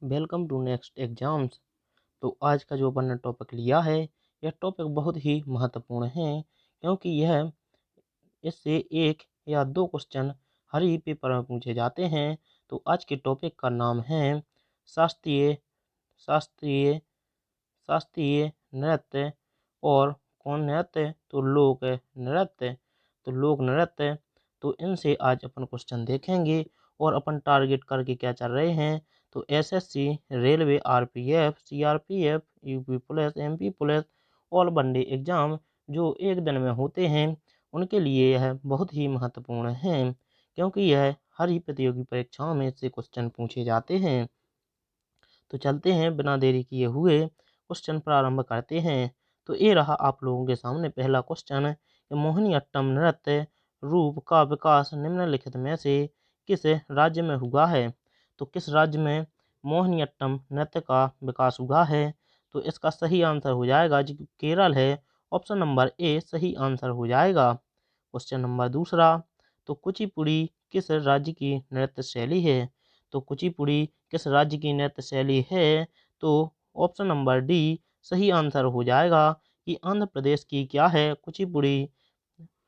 Welcome to next exams. तो आज का जो अपन ने टॉपिक लिया है, यह टॉपिक बहुत ही महत्वपूर्ण है, क्योंकि यह इससे एक या दो क्वेश्चन हर ही पेपर में पूछे जाते हैं। तो आज के टॉपिक का नाम है शास्त्रीय शास्त्रीय शास्त्रीय नृत्य। और कौन नृत्य? तो लोक नृत्य। तो लोक नृत्य। तो इनसे आज अपन क्वेश्चन देखेंगे और अपन टारगेट करके क्या चल रहे हैं। तो SSC, railway, RPF, CRPF, UP police, MP police, all one day exam जो एक दिन में होते हैं, उनके लिए यह बहुत ही महत्वपूर्ण है, क्योंकि यह हर ही प्रतियोगी परीक्षाओं में से क्वेश्चन पूछे जाते हैं। तो चलते हैं, बिना देरी किए हुए क्वेश्चन प्रारंभ करते हैं। तो ये रहा आप लोगों के सामने पहला क्वेश्चन कि मोहिनीअट्टम नृत्य रूप का विकास निम्नलिखित में से किस राज्य में हुआ है। तो किस राज्य में मोहिनीअट्टम नृत्य का विकास हुआ है? तो इसका सही आंसर हो जाएगा जो केरल है। ऑप्शन नंबर ए सही आंसर हो जाएगा। क्वेश्चन नंबर दूसरा, तो कुचिपुड़ी किस राज्य की नृत्य शैली है? तो कुचिपुड़ी किस राज्य की नृत्य शैली है? तो ऑप्शन नंबर डी सही आंसर हो जाएगा कि आंध्र प्रदेश की क्या है, कुचिपुड़ी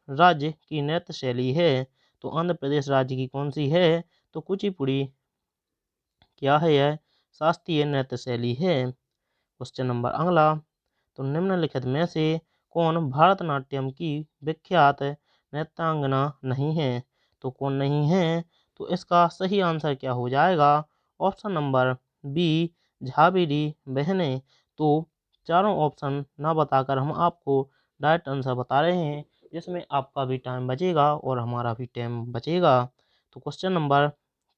राज्य की नृत्य शैली है। तो आंध्र प्रदेश राज्य की कौन सी है? तो कुचिपुड़ी क्या है, यह शास्त्रीय नृत्य शैली है। क्वेश्चन नंबर अगला, तो निम्नलिखित में से कौन भरतनाट्यम की विख्यात नृत्यांगना नहीं है? तो कौन नहीं है? तो इसका सही आंसर क्या हो जाएगा? ऑप्शन नंबर बी झावेरी बहनें। तो चारों ऑप्शन ना बताकर हम आपको डायरेक्ट आंसर बता रहे हैं, जिसमें आपका भी टाइम बचेगा और हमारा भी टाइम बचेगा। तो क्वेश्चन नंबर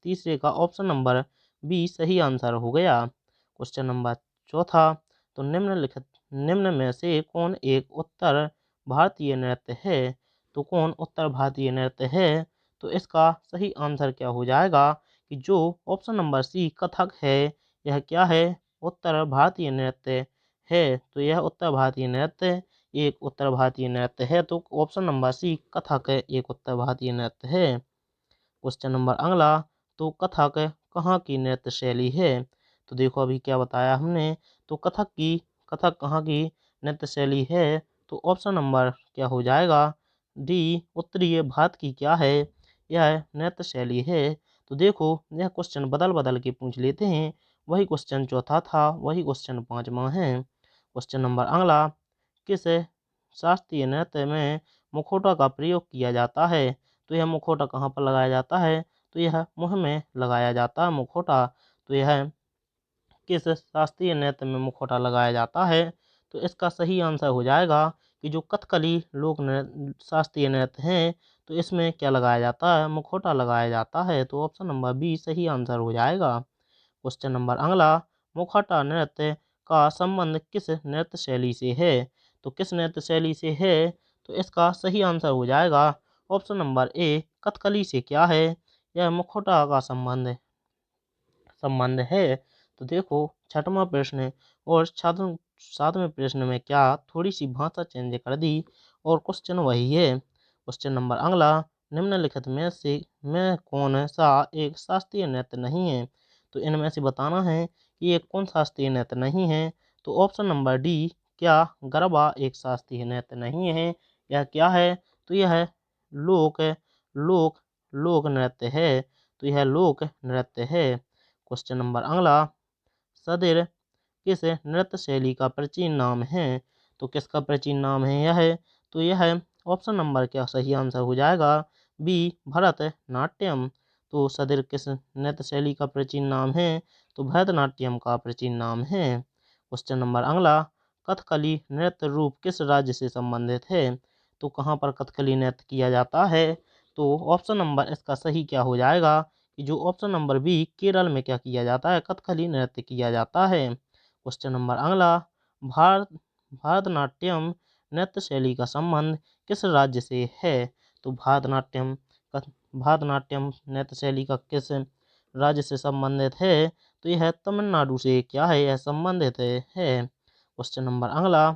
तीसरे का ऑप्शन नंबर बी सही आंसर हो गया। क्वेश्चन नंबर चौथा, तो निम्न में से कौन एक उत्तर भारतीय नृत्य है? तो कौन उत्तर भारतीय नृत्य है? तो इसका सही आंसर क्या हो जाएगा कि जो ऑप्शन नंबर सी कथक है, यह क्या है, उत्तर भारतीय नृत्य है। तो यह उत्तर भारतीय नृत्य एक उत्तर भारतीय नृत्य है। तो ऑप्शन नंबर सी कथक एक उत्तर भारतीय नृत्य है। क्वेश्चन नंबर अगला, तो कथक कहाँ की नृत्य शैली है? तो देखो अभी क्या बताया हमने। तो कथक कहाँ की नृत्य शैली है? तो ऑप्शन नंबर क्या हो जाएगा? डी उत्तरीय भारत की क्या है, यह नृत्य शैली है। तो देखो यह क्वेश्चन बदल बदल के पूछ लेते हैं। वही क्वेश्चन चौथा था, वही क्वेश्चन पांचवा है। क्वेश्चन नंबर अगला, किस शास्त्रीय नृत्य में मुखौटा का प्रयोग किया जाता है? तो यह मुखौटा कहाँ पर लगाया जाता है? तो यह मुँह में लगाया जाता है मुखौटा। तो यह किस शास्त्रीय नृत्य में मुखौटा लगाया जाता है? तो इसका सही आंसर हो जाएगा कि जो कथकली लोक नृत्य शास्त्रीय नृत्य हैं, तो इसमें क्या लगाया जाता है, मुखौटा लगाया जाता है। तो ऑप्शन नंबर बी सही आंसर हो जाएगा। क्वेश्चन नंबर अगला, मुखौटा नृत्य का संबंध किस नृत्य शैली से है? तो किस नृत्य शैली से है? तो इसका सही आंसर हो जाएगा ऑप्शन नंबर ए कथकली से क्या है, यह मुखौटा का संबंध है। तो देखो छठवां प्रश्न और सातवें प्रश्न में क्या थोड़ी सी भाषा चेंज कर दी और क्वेश्चन वही है। क्वेश्चन नंबर अगला, निम्नलिखित में से में कौन सा एक शास्त्रीय नृत्य नहीं है? तो इनमें से बताना है कि ये कौन शास्त्रीय नृत्य नहीं है। तो ऑप्शन नंबर डी, क्या गरबा एक शास्त्रीय नृत्य नहीं है? यह क्या है? तो यह लोक लोक लोक नृत्य है। तो यह लोक नृत्य है। क्वेश्चन नंबर अगला, सदिर किस नृत्य शैली का प्राचीन नाम है? तो किसका प्राचीन नाम है यह? तो यह ऑप्शन नंबर क्या सही आंसर हो जाएगा? बी भरतनाट्यम। तो सदिर किस नृत्य शैली का प्राचीन नाम है? तो भरतनाट्यम का प्राचीन नाम है। क्वेश्चन नंबर अगला, कथकली नृत्य रूप किस राज्य से संबंधित है? तो कहाँ पर कथकली नृत्य किया जाता है? तो ऑप्शन नंबर इसका सही क्या हो जाएगा कि जो ऑप्शन नंबर बी केरल में क्या किया जाता है, कथकली नृत्य किया जाता है। क्वेश्चन नंबर अगला, भारत भरतनाट्यम नृत्य शैली का संबंध किस राज्य से है? तो भरतनाट्यम नृत्य शैली का किस राज्य से संबंधित है? तो यह तमिलनाडु से क्या है, यह संबंधित है। क्वेश्चन नंबर अगला,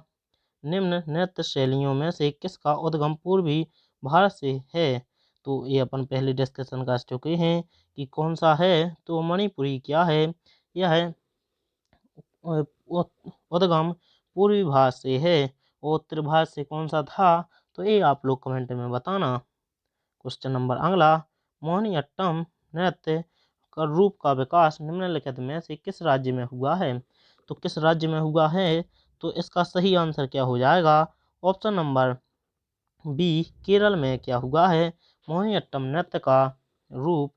निम्न नृत्य शैलियों में से किसका उद्गम पूर्वी भारत से है? तो ये अपन पहले डिस्कशन कर चुके हैं कि कौन सा है। तो मणिपुरी क्या है, यह उद्गम पूर्वी भारत से है और उत्तर भारत से कौन सा था, तो ये आप लोग कमेंट में बताना। क्वेश्चन नंबर अगला, मोहिनीअट्टम नृत्य का रूप का विकास निम्नलिखित में से किस राज्य में हुआ है, तो किस राज्य में हुआ है, तो इसका सही आंसर क्या हो जाएगा, ऑप्शन नंबर बी केरल में क्या हुआ है, मोहिनीअट्टम नृत्य का रूप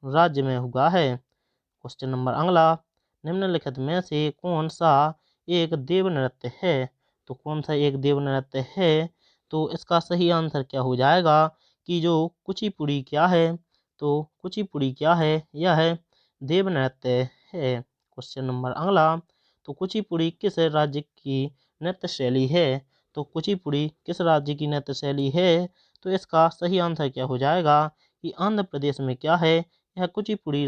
राज्य में हुआ है। क्वेश्चन नंबर अगला, निम्नलिखित में से कौन सा एक देव नृत्य है, तो कौन सा एक देव नृत्य है, तो इसका सही आंसर क्या हो जाएगा कि जो कुचिपुड़ी क्या है, तो कुचिपुड़ी क्या है, यह है देव नृत्य है। क्वेश्चन नंबर अगला, तो कुचिपुड़ी किस राज्य की नृत्य शैली है, तो कुचिपुड़ी किस राज्य की नृत्य शैली है, तो इसका सही आंसर क्या हो जाएगा कि आंध्र प्रदेश में क्या है, यह कुचिपुड़ी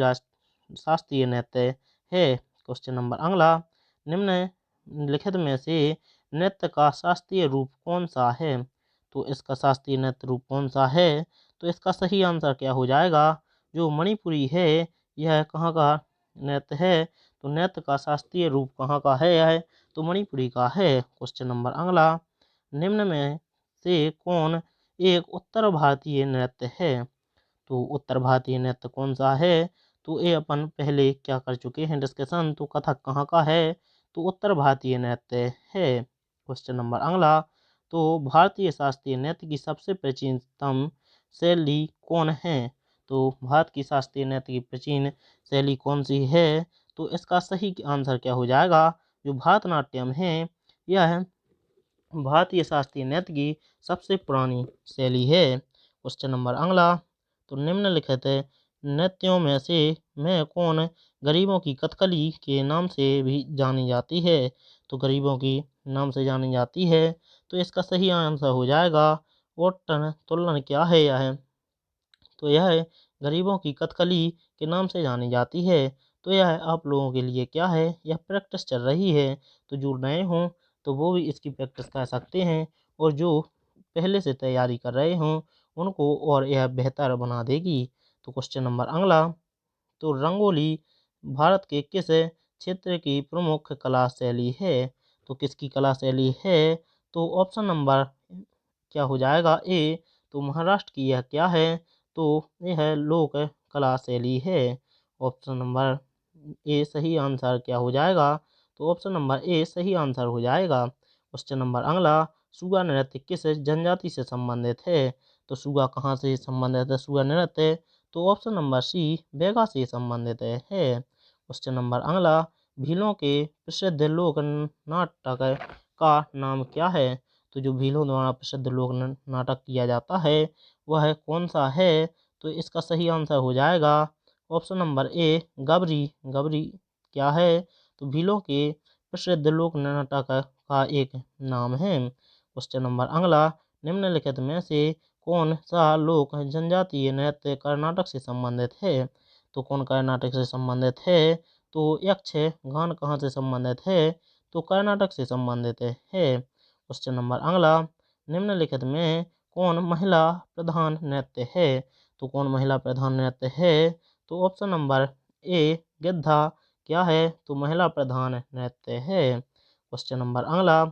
शास्त्रीय नृत्य है। क्वेश्चन नंबर अगला, निम्नलिखित में से नृत्य का शास्त्रीय रूप कौन सा है, तो इसका शास्त्रीय नृत्य रूप कौन सा है, तो इसका सही आंसर क्या हो जाएगा, जो मणिपुरी है, यह कहाँ का नृत्य है, तो नृत्य का शास्त्रीय रूप कहाँ का है, यह तो मणिपुरी का है। क्वेश्चन नंबर अगला, निम्न में से कौन एक उत्तर भारतीय नृत्य है, तो उत्तर भारतीय नृत्य कौन सा है, तो ये अपन पहले क्या कर चुके हैं डिस्कशन, तो कथक कहाँ का है, तो उत्तर भारतीय नृत्य है। क्वेश्चन नंबर अगला, तो भारतीय शास्त्रीय नृत्य की सबसे प्राचीनतम शैली कौन है, तो भारत की शास्त्रीय नृत्य की प्राचीन शैली कौन सी है, तो इसका सही आंसर क्या हो जाएगा, जो भरतनाट्यम है, यह भारतीय शास्त्रीय नृत्य की सबसे पुरानी शैली है। क्वेश्चन नंबर अगला, तो निम्नलिखित नृत्यों में से मैं कौन गरीबों की कथकली के नाम से भी जानी जाती है, तो गरीबों की नाम से जानी जाती है, तो इसका सही आंसर हो जाएगा ओट्टन तुलन क्या है, यह तो यह गरीबों की कथकली के नाम से जानी जाती है। तो यह आप लोगों के लिए क्या है, यह प्रैक्टिस चल रही है, तो जो नए हों तो वो भी इसकी प्रैक्टिस कर सकते हैं, और जो पहले से तैयारी कर रहे हों उनको और यह बेहतर बना देगी। तो क्वेश्चन नंबर अगला, तो रंगोली भारत के किस क्षेत्र की प्रमुख कला शैली है, तो किसकी कला शैली है, तो ऑप्शन नंबर क्या हो जाएगा ए, तो महाराष्ट्र की यह क्या है, तो यह लोक कला शैली है। ऑप्शन नंबर ए सही आंसर क्या हो जाएगा, तो ऑप्शन नंबर ए सही आंसर हो जाएगा। क्वेश्चन नंबर अगला, सुगा नृत्य किस जनजाति से संबंधित है, तो सुगा कहाँ से संबंधित है सुगा नृत्य, तो ऑप्शन नंबर सी बेगा से संबंधित है। क्वेश्चन नंबर अगला, भीलों के प्रसिद्ध लोक नाटक का नाम क्या है, तो जो भीलों द्वारा प्रसिद्ध लोक नाटक किया जाता है वह कौन सा है, तो इसका सही आंसर हो जाएगा ऑप्शन नंबर ए गबरी। गबरी क्या है, तो भीलों के प्रसिद्ध लोक नाटक का एक नाम है। क्वेश्चन नंबर अगला, निम्नलिखित में से कौन सा लोक जनजातीय नृत्य कर्नाटक से संबंधित है, तो कौन कर्नाटक से संबंधित है, तो यक्ष गान कहाँ से संबंधित है, तो कर्नाटक से संबंधित है। क्वेश्चन नंबर अगला, निम्नलिखित में कौन महिला प्रधान नृत्य है, तो कौन महिला प्रधान नृत्य है, तो ऑप्शन नंबर ए गिद्धा क्या है, तो महिला प्रधान नृत्य है। क्वेश्चन नंबर अगला,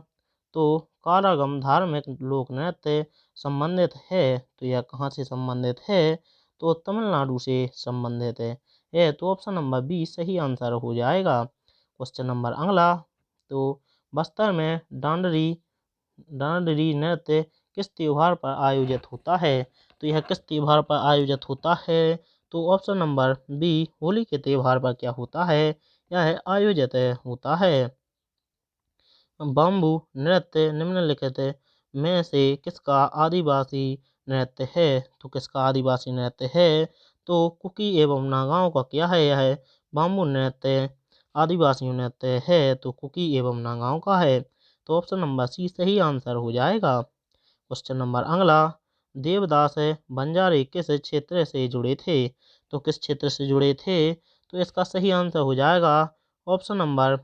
तो कारागम धार्मिक लोक नृत्य संबंधित है, तो यह कहाँ से संबंधित है, तो तमिलनाडु से संबंधित है, तो ऑप्शन नंबर बी सही आंसर हो जाएगा। क्वेश्चन नंबर अगला, तो बस्तर में डांडरी नृत्य किस त्योहार पर आयोजित होता है, तो यह किस त्योहार पर आयोजित होता है, तो ऑप्शन नंबर बी होली के त्योहार पर क्या होता है, यह आयोजित होता है। बाम्बू नृत्य निम्नलिखित में से किसका आदिवासी नृत्य है, तो किसका आदिवासी नृत्य है, तो कुकी एवं नागाओं का क्या है, यह बाम्बू नृत्य आदिवासी नृत्य है, तो कुकी एवं नागाओं का है, तो ऑप्शन नंबर सी सही आंसर हो जाएगा। क्वेश्चन नंबर अगला, देवदास बंजारे किस क्षेत्र से जुड़े थे, तो किस क्षेत्र से जुड़े थे, तो इसका सही आंसर हो जाएगा ऑप्शन नंबर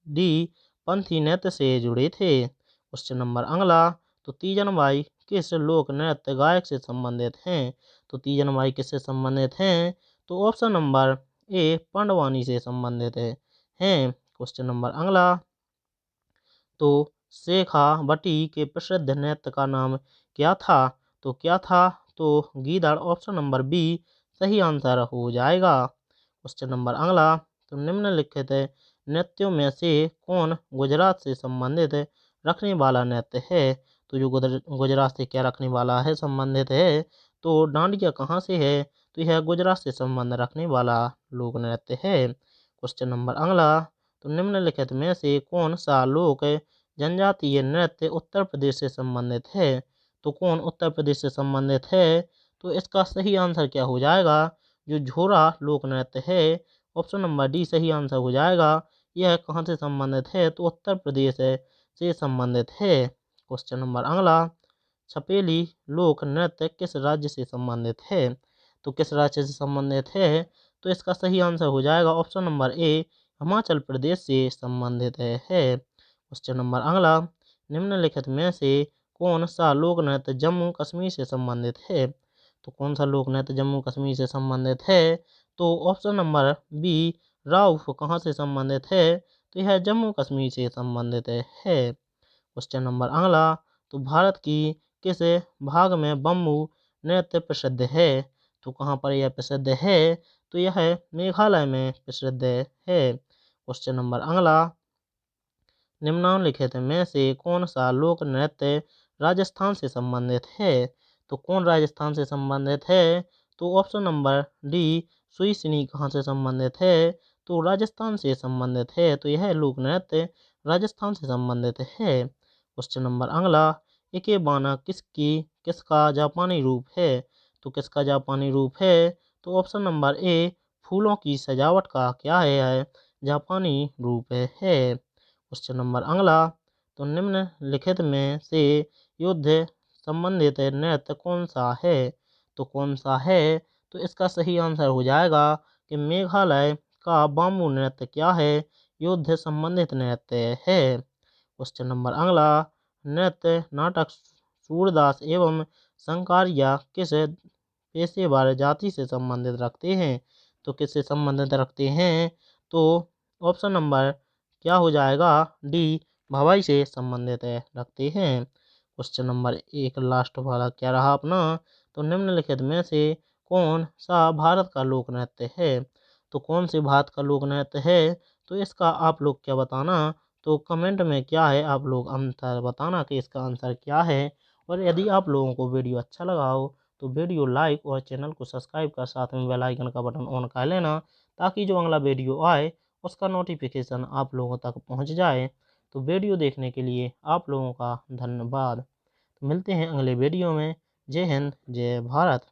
डी पंथी नृत्य से जुड़े थे। क्वेश्चन नंबर अगला, तो तीजन बाई किस लोक नृत्य गायक से संबंधित हैं, तो तीजन बाई किससे संबंधित हैं, तो ऑप्शन नंबर ए पांडवानी से संबंधित हैं। क्वेश्चन नंबर अगला, तो शेखावटी के प्रसिद्ध नृत्य का नाम क्या था? तो क्या था? तो गीदड़। ऑप्शन नंबर बी सही आंसर हो जाएगा। क्वेश्चन नंबर अगला, तो निम्नलिखित नृत्यों में से कौन गुजरात से संबंधित रखने वाला नृत्य है? तो जो गुजरात से क्या रखने वाला है, संबंधित है, तो डांडिया कहाँ से है? तो यह गुजरात से संबंध रखने वाला लोक नृत्य है। क्वेश्चन नंबर अगला, तो निम्नलिखित में से कौन सा लोक जनजातीय नृत्य उत्तर प्रदेश से संबंधित है? तो कौन उत्तर प्रदेश से संबंधित है? तो इसका सही आंसर क्या हो जाएगा? जो झोरा लोक नृत्य है। ऑप्शन नंबर डी सही आंसर हो जाएगा। यह कहाँ से संबंधित है? तो उत्तर प्रदेश से संबंधित है। क्वेश्चन नंबर अगला, छपेली लोक नृत्य किस राज्य से संबंधित है? तो किस राज्य से संबंधित है? तो इसका सही आंसर हो जाएगा option number A Himachal Pradesh से संबंधित है। क्वेश्चन नंबर अगला, निम्नलिखित में से कौन सा लोक नृत्य जम्मू कश्मीर से संबंधित है? तो कौन सा लोक नृत्य जम्मू कश्मीर से संबंधित है? तो ऑप्शन नंबर बी राउफ कहाँ से संबंधित है? तो यह जम्मू कश्मीर से संबंधित है। क्वेश्चन नंबर अगला, तो भारत की किस भाग में बम्बू नृत्य प्रसिद्ध है? तो कहाँ पर यह प्रसिद्ध है? तो यह मेघालय में प्रसिद्ध है। क्वेश्चन नंबर अगला, निम्नलिखित में से कौन सा लोक नृत्य राजस्थान से संबंधित है? तो कौन राजस्थान से संबंधित है? तो ऑप्शन नंबर डी सुईसनी कहाँ से संबंधित है? तो राजस्थान से संबंधित है। तो यह लोक नृत्य राजस्थान से संबंधित है। क्वेश्चन नंबर अगला, इकेबाना किसका जापानी रूप है? तो किसका जापानी रूप है? तो ऑप्शन नंबर ए फूलों की सजावट का क्या है? जापानी रूप है। क्वेश्चन नंबर अगला, तो निम्नलिखित में से युद्ध संबंधित नृत्य कौन सा है? तो कौन सा है? तो इसका सही आंसर हो जाएगा कि मेघालय का बाम्बू नृत्य क्या है? युद्ध संबंधित नृत्य है। क्वेश्चन नंबर अगला, नृत्य नाटक सूरदास एवं शंकारिया किस पेशेवर जाति से संबंधित रखते हैं? तो किससे संबंधित रखते हैं? तो ऑप्शन नंबर क्या हो जाएगा? डी भवाई से संबंधित रखते हैं। क्वेश्चन नंबर एक लास्ट वाला क्या रहा अपना? तो निम्नलिखित में से कौन सा भारत का लोक नृत्य है? तो कौन से भारत का लोक नृत्य है? तो इसका आप लोग क्या बताना? तो कमेंट में क्या है आप लोग आंसर बताना कि इसका आंसर क्या है। और यदि आप लोगों को वीडियो अच्छा लगा हो तो वीडियो लाइक और चैनल को सब्सक्राइब कर साथ में बेल आइकन का बटन ऑन कर लेना, ताकि जो अगला वीडियो आए उसका नोटिफिकेशन आप लोगों तक पहुंच जाए। तो वीडियो देखने के लिए आप लोगों का धन्यवाद। तो मिलते हैं अगले वीडियो में। जय हिंद, जय भारत।